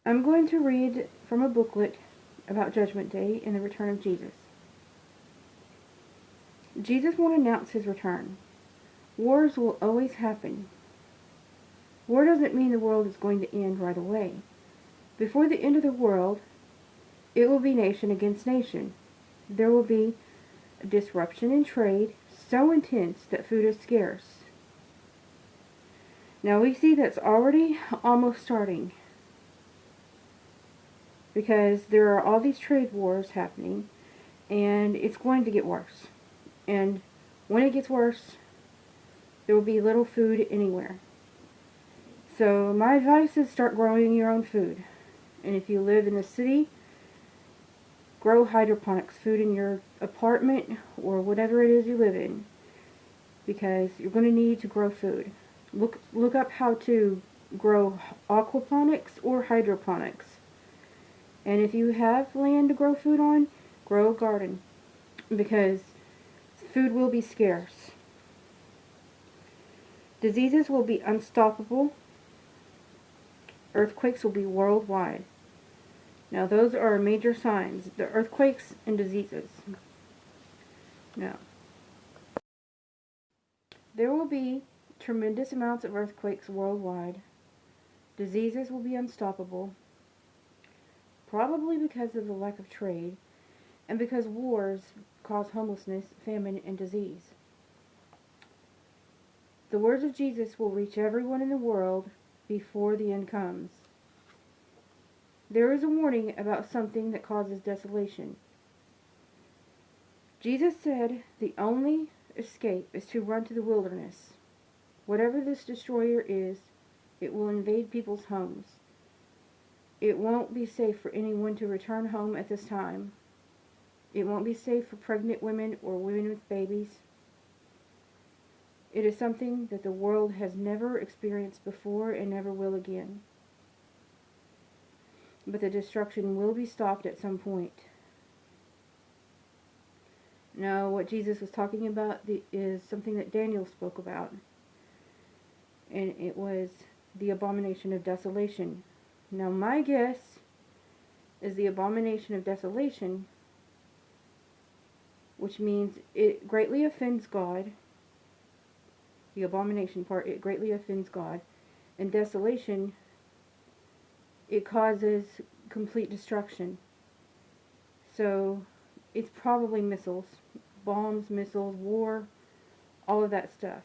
I'm going to read from a booklet about Judgment Day and the return of Jesus. Jesus won't announce his return. Wars will always happen. War doesn't mean the world is going to end right away. Before the end of the world, it will be nation against nation. There will be a disruption in trade so intense that food is scarce. Now we see that's already almost starting, because there are all these trade wars happening, and it's going to get worse. And when it gets worse, there will be little food anywhere. So my advice is start growing your own food. And if you live in the city, grow hydroponics food in your apartment or whatever it is you live in, because you're going to need to grow food. Look up how to grow aquaponics or hydroponics. And if you have land to grow food on, grow a garden, because food will be scarce. Diseases will be unstoppable. Earthquakes will be worldwide. Now those are major signs, the earthquakes and diseases. Now, there will be tremendous amounts of earthquakes worldwide. Diseases will be unstoppable, probably because of the lack of trade, and because wars cause homelessness, famine, and disease. The words of Jesus will reach everyone in the world before the end comes. There is a warning about something that causes desolation. Jesus said the only escape is to run to the wilderness. Whatever this destroyer is, it will invade people's homes. It won't be safe for anyone to return home at this time. It won't be safe for pregnant women or women with babies. It is something that the world has never experienced before and never will again. But the destruction will be stopped at some point. Now, what Jesus was talking about is something that Daniel spoke about. And it was the abomination of desolation. Now, my guess is the abomination of desolation, which means it greatly offends God. The abomination part, it greatly offends God. And desolation, it causes complete destruction. So, it's probably missiles, bombs, missiles, war, all of that stuff.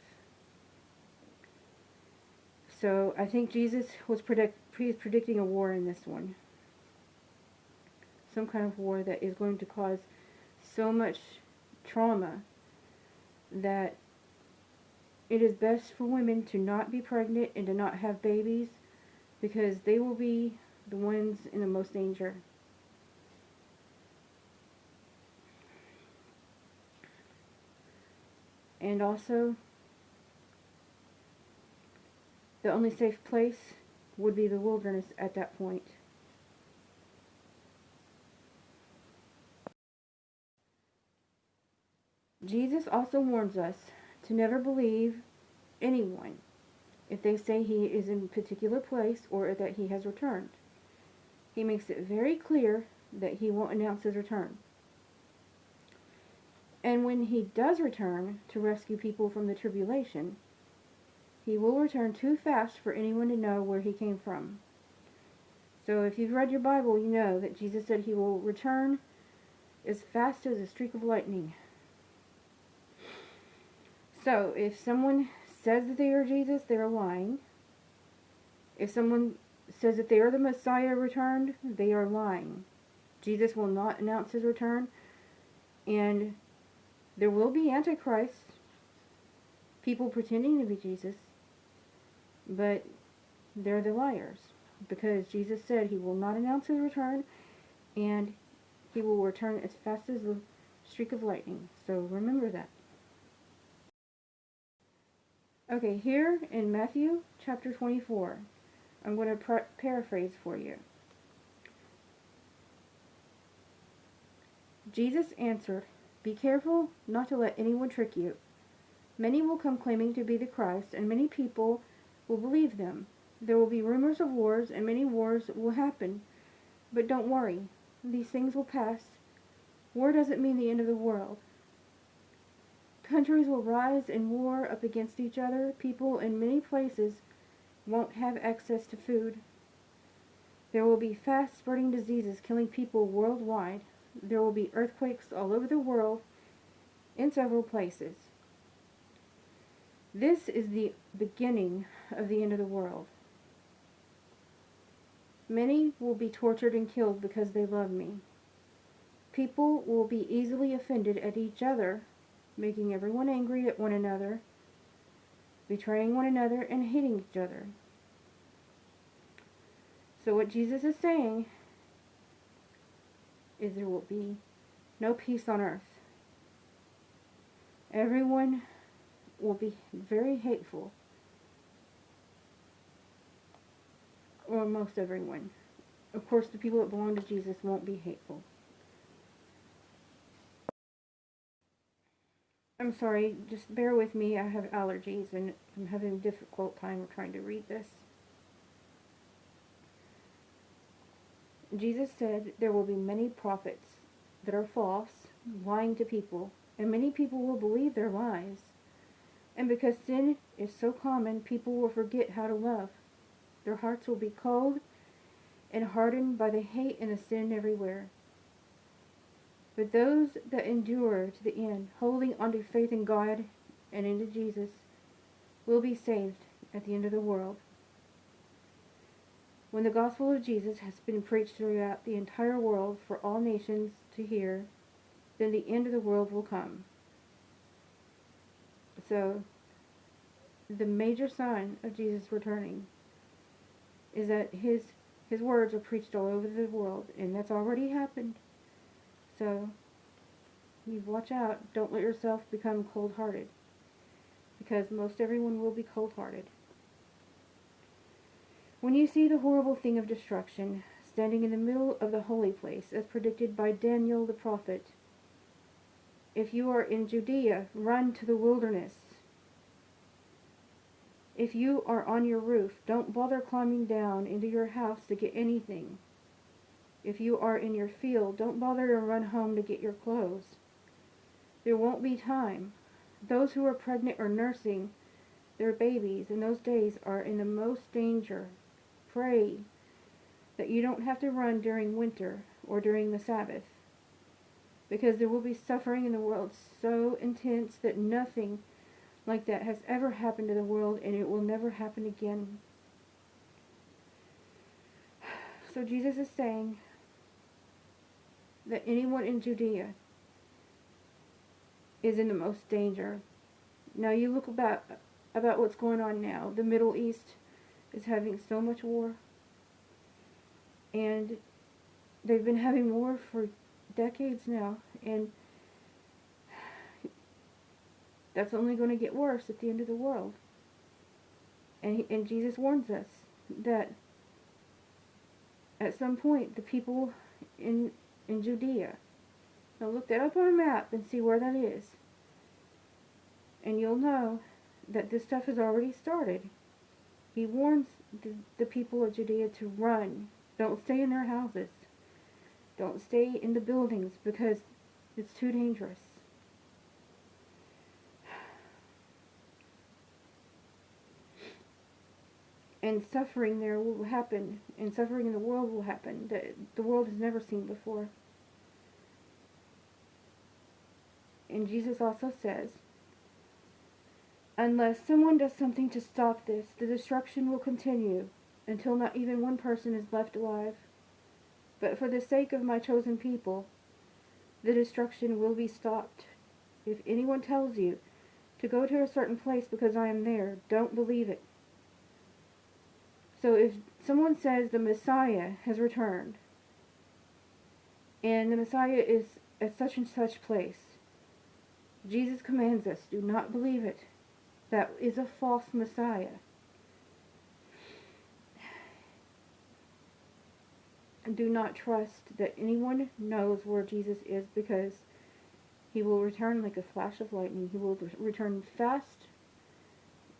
So, I think Jesus was predicting a war in this one. Some kind of war that is going to cause so much trauma that it is best for women to not be pregnant and to not have babies, because they will be the ones in the most danger. And also, the only safe place would be the wilderness at that point. Jesus also warns us to never believe anyone if they say he is in a particular place or that he has returned. He makes it very clear that he won't announce his return. And when he does return to rescue people from the tribulation, he will return too fast for anyone to know where he came from. So if you've read your Bible, you know that Jesus said he will return as fast as a streak of lightning. So if someone says that they are Jesus, they are lying. If someone says that they are the Messiah returned, they are lying. Jesus will not announce his return, and there will be Antichrist, people pretending to be Jesus, but they're the liars, because Jesus said he will not announce his return, and he will return as fast as the streak of lightning. So remember that. Okay, here in Matthew chapter 24, I'm going to paraphrase for you. Jesus answered, "Be careful not to let anyone trick you. Many will come claiming to be the Christ, and many people will believe them. There will be rumors of wars, and many wars will happen. But don't worry. These things will pass. War doesn't mean the end of the world. Countries will rise in war up against each other. People in many places won't have access to food. There will be fast-spreading diseases killing people worldwide. There will be earthquakes all over the world in several places. This is the beginning of the end of the world. Many will be tortured and killed because they love me. People will be easily offended at each other, making everyone angry at one another, betraying one another, and hating each other. So what Jesus is saying is there will be no peace on earth. Everyone will be very hateful, or most everyone. Of course, the people that belong to Jesus won't be hateful. I'm sorry, just bear with me. I have allergies and I'm having a difficult time trying to read this. Jesus said there will be many prophets that are false, lying to people, and many people will believe their lies. And because sin is so common, people will forget how to love. Their hearts will be cold and hardened by the hate and the sin everywhere. But those that endure to the end, holding onto faith in God and into Jesus, will be saved at the end of the world. When the gospel of Jesus has been preached throughout the entire world for all nations to hear, then the end of the world will come. So, the major sign of Jesus returning is that his words are preached all over the world, and that's already happened. So, you watch out. Don't let yourself become cold-hearted, because most everyone will be cold-hearted. When you see the horrible thing of destruction standing in the middle of the holy place, as predicted by Daniel the prophet, if you are in Judea, run to the wilderness. If you are on your roof, don't bother climbing down into your house to get anything. If you are in your field, don't bother to run home to get your clothes. There won't be time. Those who are pregnant or nursing their babies in those days are in the most danger. Pray that you don't have to run during winter or during the Sabbath, because there will be suffering in the world so intense that nothing like that has ever happened to the world, and it will never happen again. So Jesus is saying that anyone in Judea is in the most danger. Now you look about what's going on now. The Middle East is having so much war, and they've been having war for decades now, and that's only going to get worse at the end of the world. And Jesus warns us that at some point the people in Judea, now look that up on a map and see where that is, and you'll know that this stuff has already started. He warns the people of Judea to run. Don't stay in their houses. Don't stay in the buildings, because it's too dangerous. And suffering there will happen, and suffering in the world will happen that the world has never seen before. And Jesus also says, unless someone does something to stop this, the destruction will continue until not even one person is left alive. But for the sake of my chosen people, the destruction will be stopped. If anyone tells you to go to a certain place because I am there, don't believe it. So if someone says the Messiah has returned, and the Messiah is at such and such place, Jesus commands us, do not believe it. That is a false Messiah. And do not trust that anyone knows where Jesus is, because he will return like a flash of lightning. He will return fast,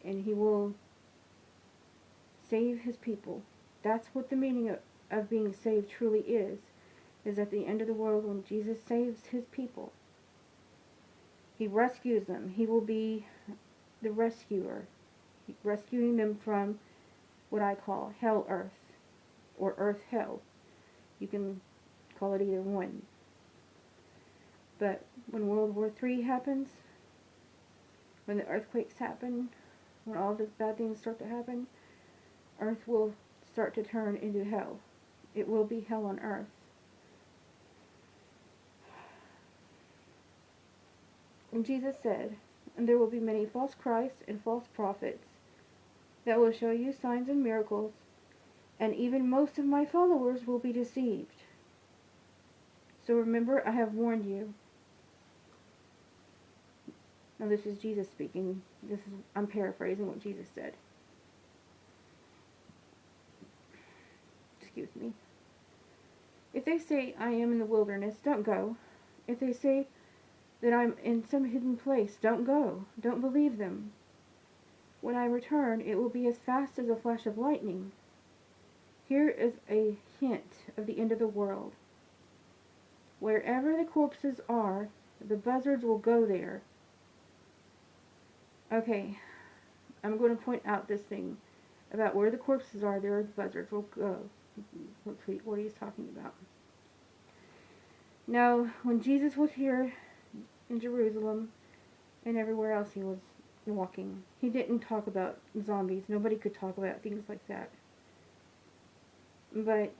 and he will save his people. That's what the meaning of being saved truly is at the end of the world when Jesus saves his people. He rescues them. He will be the rescuer, rescuing them from what I call hell earth, or earth hell. You can call it either one. But when World War III happens, when the earthquakes happen, when all the bad things start to happen, earth will start to turn into hell. It will be hell on earth. And Jesus said, and there will be many false Christs and false prophets that will show you signs and miracles, and even most of my followers will be deceived. So remember, I have warned you. Now this is Jesus speaking. I'm paraphrasing what Jesus said. Excuse me. If they say I am in the wilderness, don't go. If they say that I'm in some hidden place, don't go. Don't believe them. When I return, it will be as fast as a flash of lightning. Here is a hint of the end of the world. Wherever the corpses are, the buzzards will go there. Okay, I'm going to point out this thing about where the corpses are, there the buzzards will go. Let's see what he's talking about. Now, when Jesus was here in Jerusalem and everywhere else he was walking, he didn't talk about zombies. Nobody could talk about things like that. But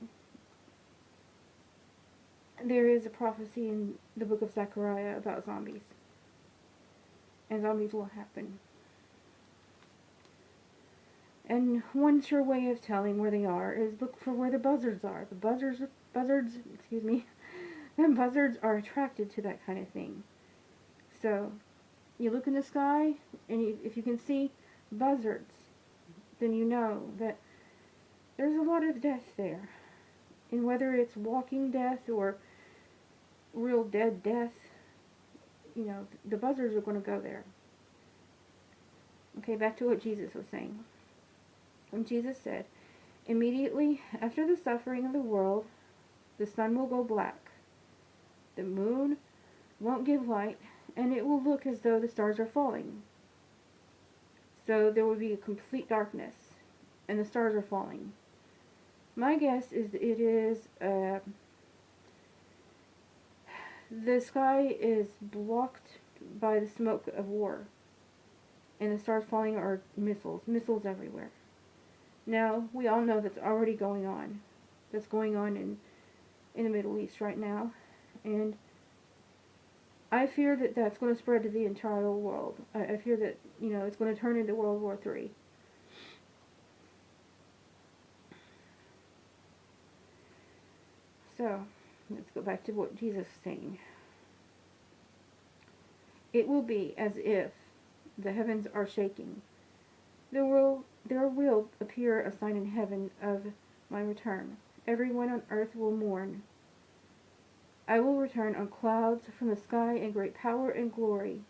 there is a prophecy in the book of Zechariah about zombies. And zombies will happen. And one sure way of telling where they are is look for where the buzzards are. The buzzards, and buzzards are attracted to that kind of thing. So, you look in the sky, and if you can see buzzards, then you know that there's a lot of death there. And whether it's walking death or real dead death, you know, the buzzards are going to go there. Okay, back to what Jesus was saying. When Jesus said, immediately after the suffering of the world, the sun will go black. The moon won't give light, and it will look as though the stars are falling. So there will be a complete darkness, and the stars are falling. My guess is that it is, the sky is blocked by the smoke of war. And the stars falling are missiles everywhere. Now, we all know that's already going on. That's going on in the Middle East right now. And I fear that that's going to spread to the entire world. I fear that, you know, it's going to turn into World War III. So, let's go back to what Jesus is saying. It will be as if the heavens are shaking. There will appear a sign in heaven of my return. Everyone on earth will mourn. I will return on clouds from the sky in great power and glory.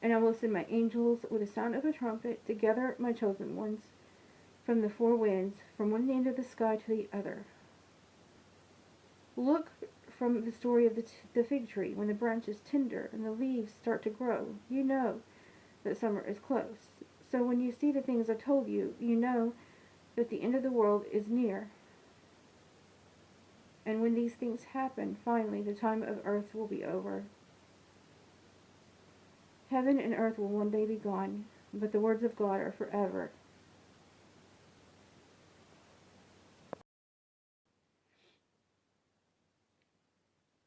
And I will send my angels with the sound of a trumpet to gather my chosen ones from the four winds, from one end of the sky to the other. Look from the story of the fig tree. When the branch is tender and the leaves start to grow, you know that summer is close. So when you see the things I told you, you know that the end of the world is near. And when these things happen, finally, the time of earth will be over. Heaven and earth will one day be gone, but the words of God are forever.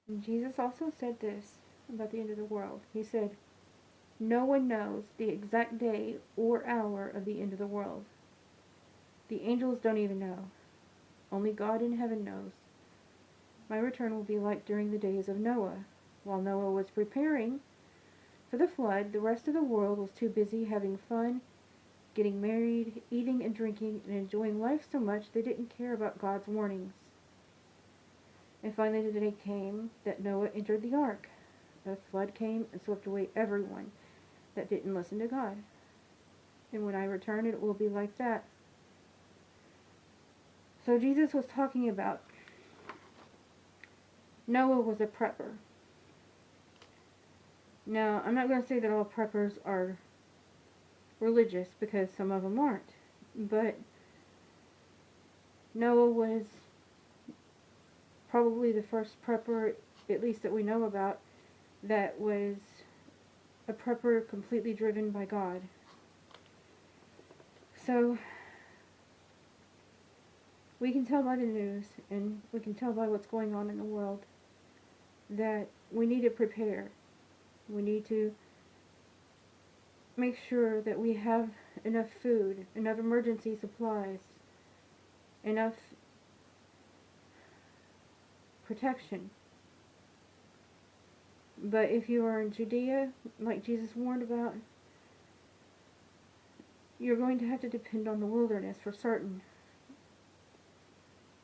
And Jesus also said this about the end of the world. He said, no one knows the exact day or hour of the end of the world. The angels don't even know. Only God in heaven knows. My return will be like during the days of Noah. While Noah was preparing for the flood, the rest of the world was too busy having fun, getting married, eating and drinking, and enjoying life so much they didn't care about God's warnings. And finally the day came that Noah entered the ark. The flood came and swept away everyone that didn't listen to God. And when I return, it will be like that. So Jesus was talking about Noah was a prepper. Now, I'm not going to say that all preppers are religious, because some of them aren't. But Noah was probably the first prepper, at least that we know about, that was a prepper completely driven by God. So we can tell by the news, and we can tell by what's going on in the world, that we need to prepare. We need to make sure that we have enough food, enough emergency supplies, enough protection. But if you are in Judea, like Jesus warned about, you're going to have to depend on the wilderness for certain.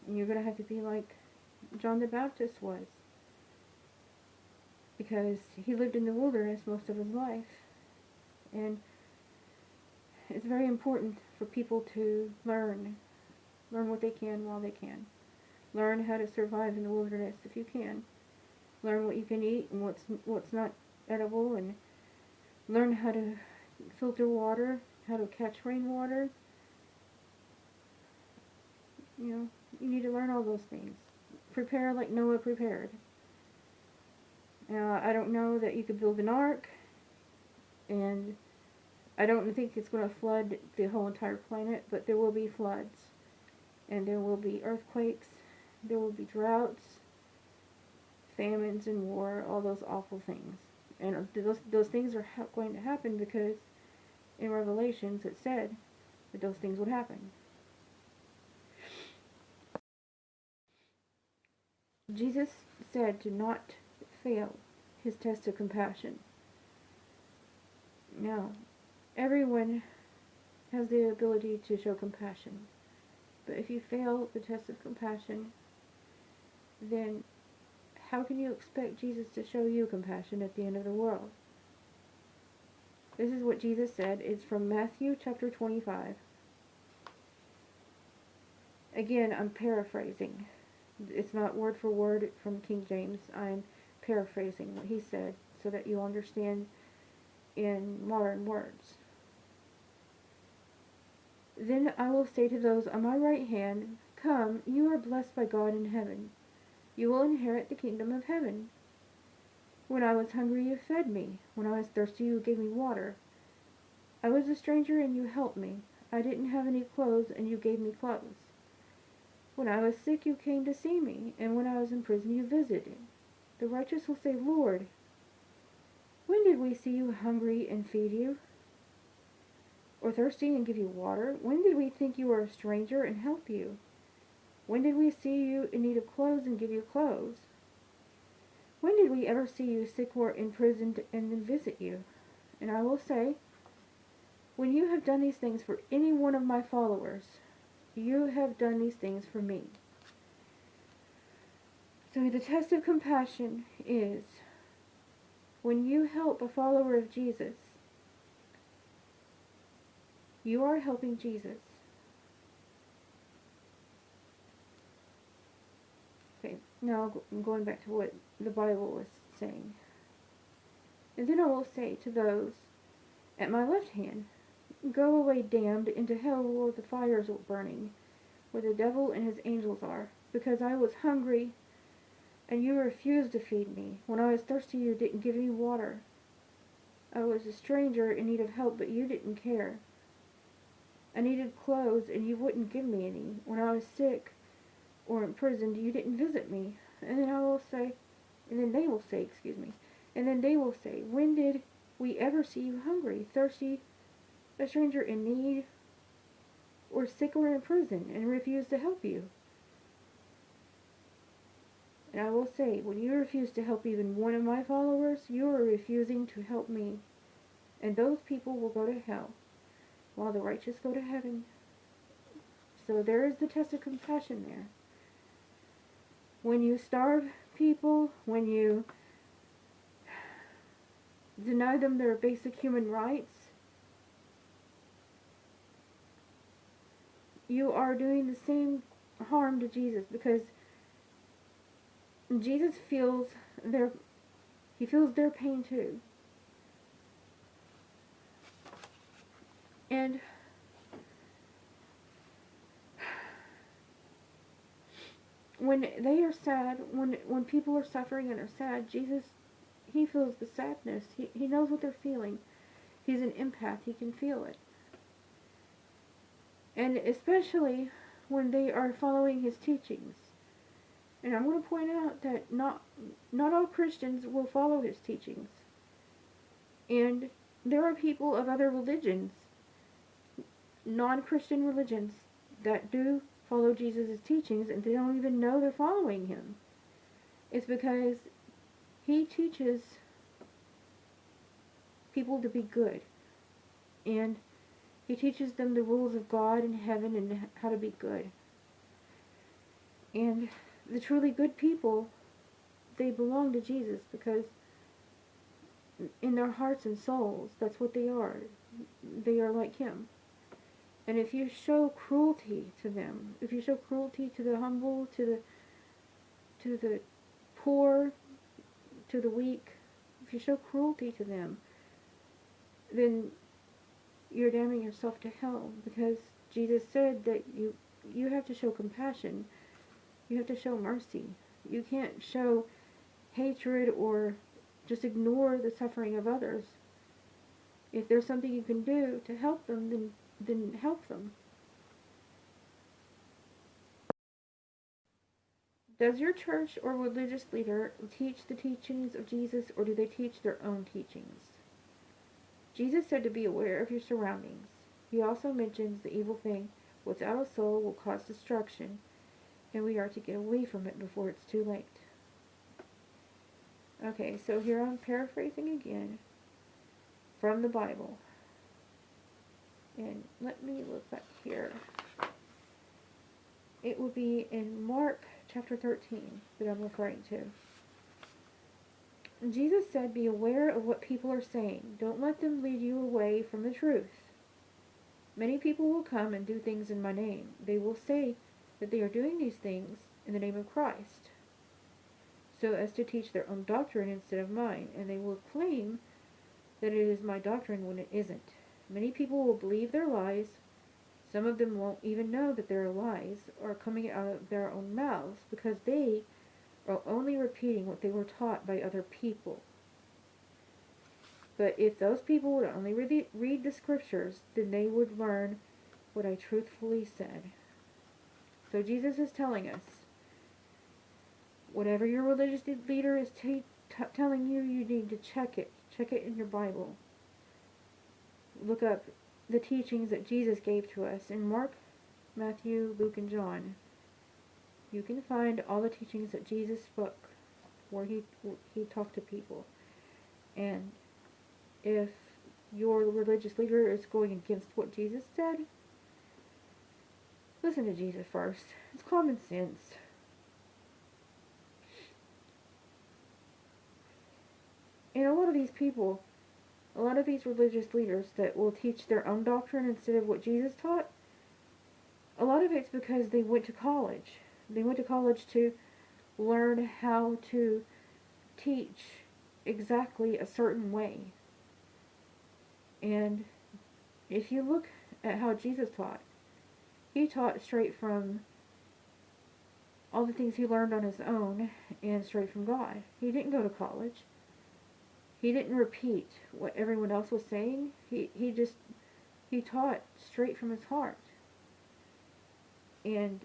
And you're going to have to be like John the Baptist was, because he lived in the wilderness most of his life. And it's very important for people to learn what they can while they can. Learn how to survive in the wilderness if you can. Learn what you can eat and what's not edible, and learn how to filter water, how to catch rainwater. You need to learn all those things. Prepare like Noah prepared. I don't know that you could build an ark, and I don't think it's going to flood the whole entire planet, but there will be floods, and there will be earthquakes, there will be droughts, famines and war, all those awful things. And those things are going to happen because in Revelations it said that those things would happen. Jesus said to not fail his test of compassion. Now, everyone has the ability to show compassion, but if you fail the test of compassion, then how can you expect Jesus to show you compassion at the end of the world? This is what Jesus said. It's from Matthew chapter 25. Again, I'm paraphrasing. It's not word for word from King James. I'm paraphrasing what he said so that you understand in modern words. Then I will say to those on my right hand, "Come, you are blessed by God in heaven. You will inherit the kingdom of heaven. When I was hungry, you fed me. When I was thirsty, you gave me water. I was a stranger, and you helped me. I didn't have any clothes, and you gave me clothes. When I was sick, you came to see me, and when I was in prison, you visited." The righteous will say, "Lord, when did we see you hungry and feed you, or thirsty and give you water? When did we think you were a stranger and help you? When did we see you in need of clothes and give you clothes? When did we ever see you sick or imprisoned and then visit you?" And I will say, when you have done these things for any one of my followers, you have done these things for me. So the test of compassion is when you help a follower of Jesus, you are helping Jesus. Okay, now I'm going back to what the Bible was saying. And then I will say to those at my left hand, "Go away, damned, into hell where the fires are burning, where the devil and his angels are. Because I was hungry, and you refused to feed me. When I was thirsty, you didn't give me water. I was a stranger in need of help, but you didn't care. I needed clothes, and you wouldn't give me any. When I was sick or imprisoned, you didn't visit me." And then they will say, and then they will say, "When did we ever see you hungry, thirsty, a stranger in need, or sick or in prison, and refuse to help you?" And I will say, when you refuse to help even one of my followers, you are refusing to help me. And those people will go to hell, while the righteous go to heaven. So there is the test of compassion there. When you starve people, when you deny them their basic human rights, you are doing the same harm to Jesus, because Jesus feels their he feels their pain too. And when they are sad, when people are suffering and are sad, Jesus, he feels the sadness. He knows what they're feeling. He's an empath. He can feel it. And especially when they are following his teachings. And I'm going to point out that not all Christians will follow his teachings. And there are people of other religions, non-Christian religions, that do follow Jesus' teachings, and they don't even know they're following him. It's because he teaches people to be good. And he teaches them the rules of God and heaven and how to be good. And the truly good people, they belong to Jesus, because in their hearts and souls, that's what they are. They are like him. And if you show cruelty to them, if you show cruelty to the humble, to the poor, to the weak, if you show cruelty to them, then you're damning yourself to hell, because Jesus said that you have to show compassion. You have to show mercy. You can't show hatred or just ignore the suffering of others. If there's something you can do to help them, then help them. Does your church or religious leader teach the teachings of Jesus, or do they teach their own teachings? Jesus said to be aware of your surroundings. He also mentions the evil thing without a soul will cause destruction, and we are to get away from it before it's too late. Okay, so here I'm paraphrasing again from the Bible. And let me look back here. It would be in Mark chapter 13 that I'm referring to. Jesus said, be aware of what people are saying. Don't let them lead you away from the truth. Many people will come and do things in my name. They will say that they are doing these things in the name of Christ, so as to teach their own doctrine instead of mine, and they will claim that it is my doctrine when it isn't. Many people will believe their lies. Some of them won't even know that their lies are coming out of their own mouths, because they are only repeating what they were taught by other people. But if those people would only read the scriptures, then they would learn what I truthfully said. So Jesus is telling us, whatever your religious leader is telling you, you need to check it. Check it in your Bible. Look up the teachings that Jesus gave to us in Mark, Matthew, Luke, and John. You can find all the teachings that Jesus spoke, where he talked to people. And if your religious leader is going against what Jesus said, listen to Jesus first. It's common sense. And a lot of these people, a lot of these religious leaders that will teach their own doctrine instead of what Jesus taught, a lot of it's because they went to college. They went to college to learn how to teach exactly a certain way. And if you look at how Jesus taught, he taught straight from all the things he learned on his own and straight from God. He didn't go to college. He didn't repeat what everyone else was saying. He taught straight from his heart. And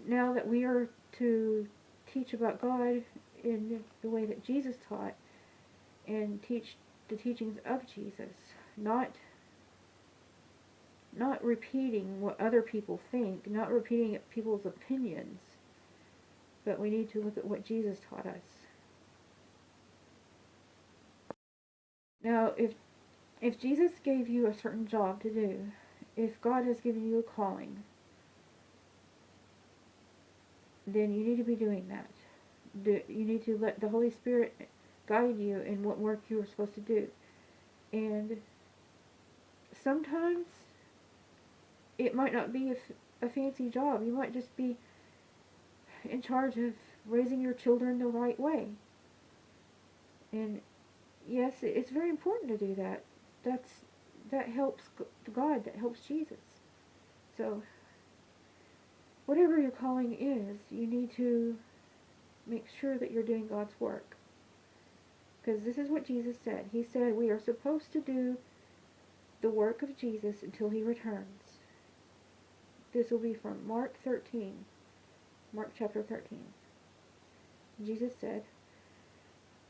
now that we are to teach about God in the way that Jesus taught, and teach the teachings of Jesus, not repeating what other people think, not repeating people's opinions, but we need to look at what Jesus taught us. Now, if Jesus gave you a certain job to do, if God has given you a calling, then you need to be doing that. You need to let the Holy Spirit guide you in what work you are supposed to do. And sometimes it might not be a fancy job. You might just be in charge of raising your children the right way. And yes, it's very important to do that. That's that helps God, that helps Jesus. So whatever your calling is, you need to make sure that you're doing God's work. Because this is what Jesus said. He said we are supposed to do the work of Jesus until he returns. This will be from Mark 13. Mark chapter 13. Jesus said,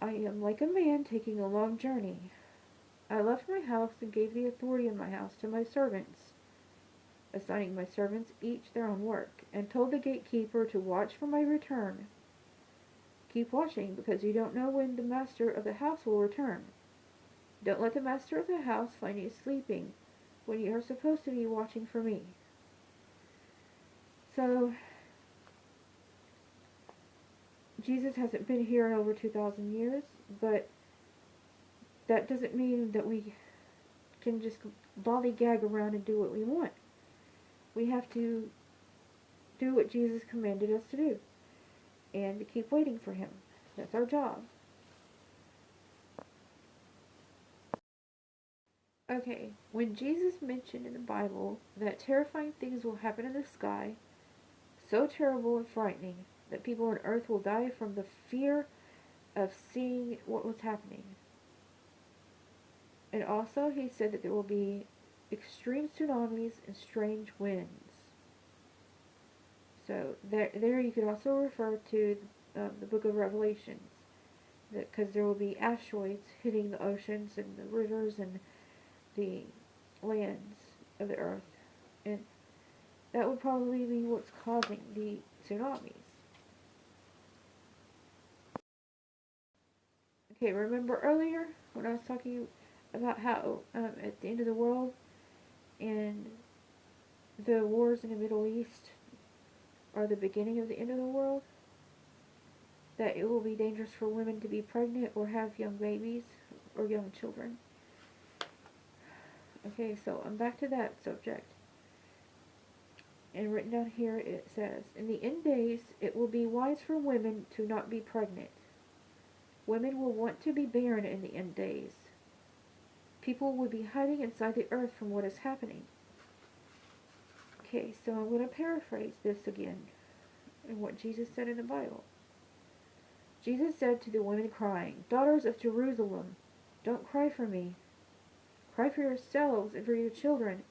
I am like a man taking a long journey. I left my house and gave the authority in my house to my servants, assigning my servants each their own work, and told the gatekeeper to watch for my return. Keep watching, because you don't know when the master of the house will return. Don't let the master of the house find you sleeping when you are supposed to be watching for me. So, Jesus hasn't been here in over 2,000 years, but that doesn't mean that we can just lollygag around and do what we want. We have to do what Jesus commanded us to do, and to keep waiting for him. That's our job. Okay, when Jesus mentioned in the Bible that terrifying things will happen in the sky, so terrible and frightening that people on earth will die from the fear of seeing what was happening. And also he said that there will be extreme tsunamis and strange winds. So there you could also refer to the book of Revelations, because there will be asteroids hitting the oceans and the rivers and the lands of the earth, and that would probably be what's causing the tsunamis. Okay, remember earlier when I was talking about how at the end of the world and the wars in the Middle East are the beginning of the end of the world? That it will be dangerous for women to be pregnant or have young babies or young children. Okay, so I'm back to that subject. And written down here it says, in the end days it will be wise for women to not be pregnant. Women will want to be barren in the end days. People will be hiding inside the earth from what is happening. Okay, so I'm going to paraphrase this again and what Jesus said in the Bible. Jesus said to the women crying, daughters of Jerusalem, don't cry for me. Cry for yourselves and for your children.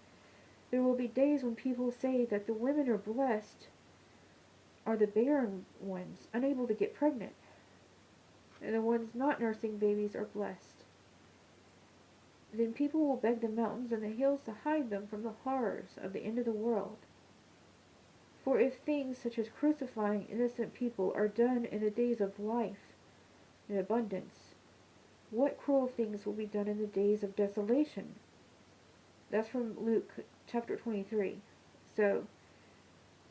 There will be days when people say that the women are blessed are the barren ones, unable to get pregnant, and the ones not nursing babies are blessed. Then people will beg the mountains and the hills to hide them from the horrors of the end of the world. For if things such as crucifying innocent people are done in the days of life and abundance, what cruel things will be done in the days of desolation? That's from Luke chapter 23. So,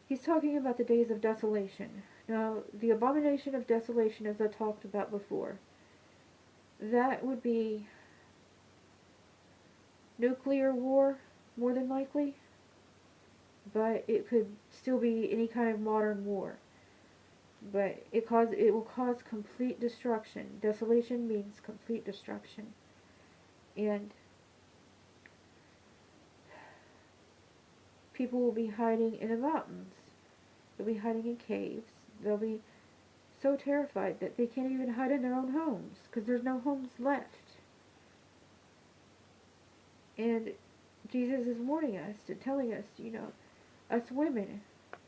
he's talking about the days of desolation. Now, the abomination of desolation, as I talked about before, that would be nuclear war, more than likely, but it could still be any kind of modern war. But it will cause complete destruction. Desolation means complete destruction. And people will be hiding in the mountains. They'll be hiding in caves. They'll be so terrified that they can't even hide in their own homes, because there's no homes left. And Jesus is warning us and telling us, us women,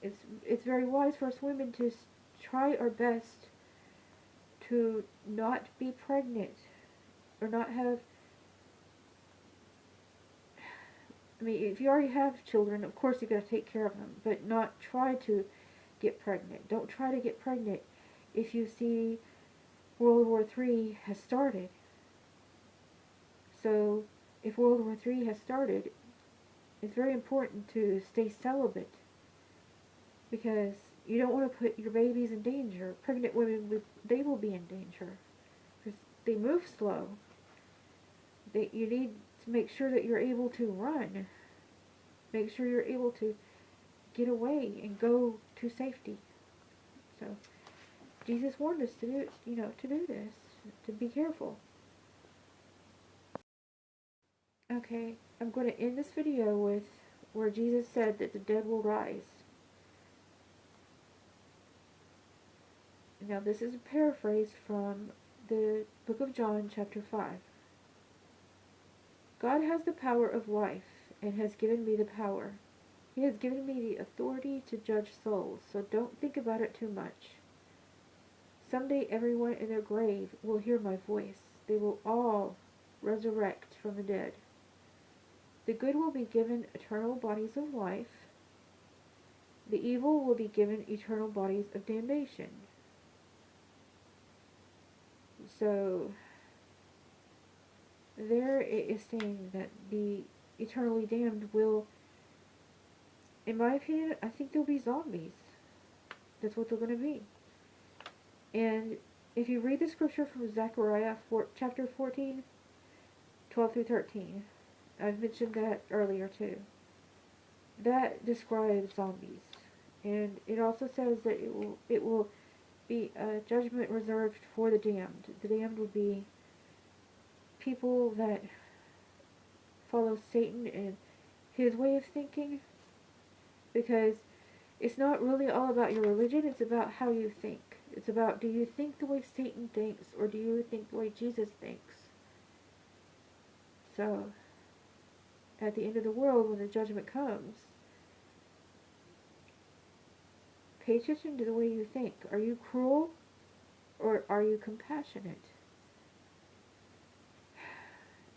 it's very wise for us women to try our best to not be pregnant or not have. I mean, if you already have children, of course you got to take care of them, but not try to get pregnant. Don't try to get pregnant if you see World War III has started. So, if World War III has started, it's very important to stay celibate, because you don't want to put your babies in danger. Pregnant women, they will be in danger, because they move slow. You need to make sure that you're able to run. Make sure you're able to get away and go to safety. So Jesus warned us to do, to do this, to be careful. Okay, I'm going to end this video with where Jesus said that the dead will rise. Now this is a paraphrase from the book of John, chapter 5. God has the power of life and has given me the power. He has given me the authority to judge souls, so don't think about it too much. Someday everyone in their grave will hear my voice. They will all resurrect from the dead. The good will be given eternal bodies of life. The evil will be given eternal bodies of damnation. So, there it is saying that the eternally damned will, in my opinion, I think they'll be zombies. That's what they're going to be. And if you read the scripture from Zechariah chapter 14, 12 through 13, I've mentioned that earlier too. That describes zombies. And it also says that it will be a judgment reserved for the damned. The damned would be people that follow Satan and his way of thinking, because it's not really all about your religion, it's about how you think. It's about, do you think the way Satan thinks, or do you think the way Jesus thinks? So, at the end of the world, when the judgment comes, pay attention to the way you think. Are you cruel, or are you compassionate?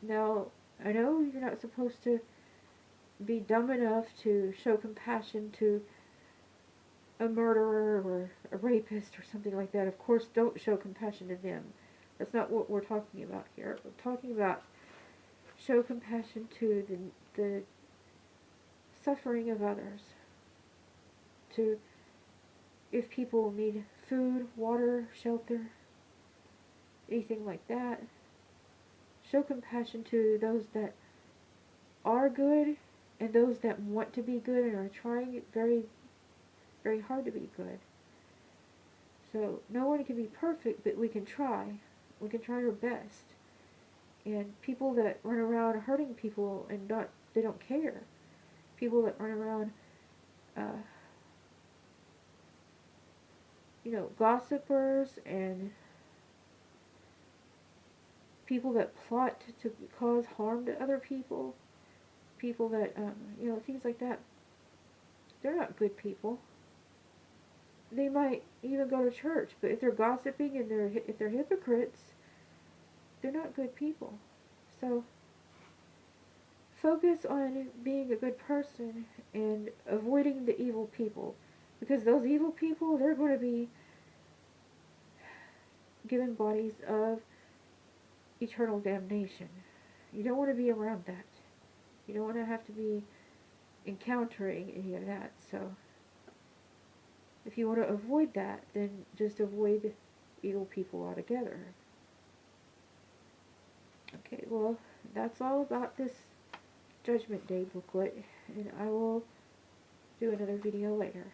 Now, I know you're not supposed to be dumb enough to show compassion to a murderer or a rapist or something like that. Of course, don't show compassion to them. That's not what we're talking about here. We're talking about show compassion to the suffering of others. To, if people need food, water, shelter, anything like that, show compassion to those that are good and those that want to be good and are trying very, very hard to be good. So no one can be perfect, but we can try. We can try our best. And people that run around hurting people and they don't care. People that run around, gossipers and people that plot to cause harm to other people. People that, things like that. They're not good people. They might even go to church, but if they're gossiping and if they're hypocrites, they're not good people. So, focus on being a good person and avoiding the evil people. Because those evil people, they're going to be given bodies of eternal damnation. You don't want to be around that. You don't want to have to be encountering any of that. So, if you want to avoid that, then just avoid evil people altogether. Okay, well, that's all about this Judgment Day booklet, and I will do another video later.